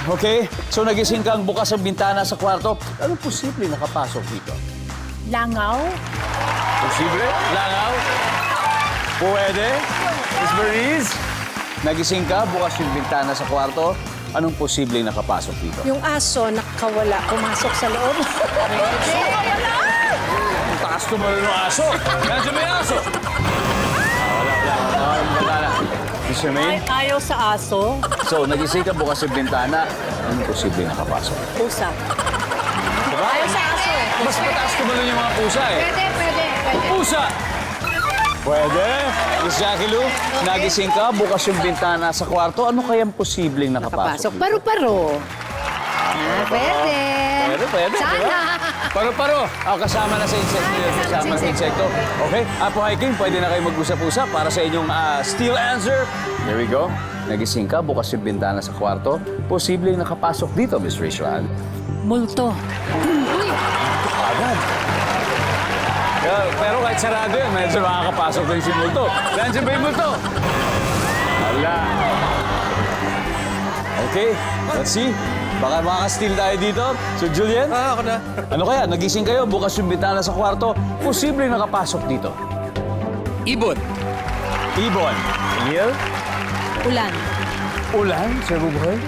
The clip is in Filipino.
Okay, so nagising kang bukas ang bintana sa kwarto. Anong posible nakapasok dito? Langaw? Posible? Langaw? Pwede? Miss Bernice? Nagising ka, bukas yung bintana sa kwarto. Anong posible nakapasok dito? Yung aso nakawala, pumasok sa loob. Ang taas tumalon ng aso. Nandiyan may aso. Wala. Miss Jermaine? Ayaw sa aso. So, nagising ka bukas yung bintana. Anong posible nakapasok? Pusa. Diba? Ayaw sa aso eh. Mas mataas tumalon yung mga pusa eh. Pwede. Pusa! Pwede. Miss Jackie Lou, nagising ka, bukas yung bintana sa kwarto. Ano kayang posibleng nakapasok? Nakapasok. Paru-paro. Pwede. Pwede, Sana. diba? Paro-paro. Kasama na sa insekto yun. Kasama sa insekto. Okay, Apo Hiking, pwede na kayo mag-usap-usap para sa inyong steal answer. There we go. Nagising ka, bukas yung bintana sa kwarto. Posibleng nakapasok dito, Miss Rachel Ann. Multo. Agad. Pero kahit sarado yun, medyo makakapasok din si Multo. Nandiyan ba yung Multo? Wala. Okay, let's see. Baka makaka-steal tayo dito. So, Julian? Ako na. Ano kaya? Nagising kayo, bukas yung bintana sa kwarto. Posible nakapasok dito. Ibon. Ibon. Neil? Ulan. Ulan? Sir Bubuhay?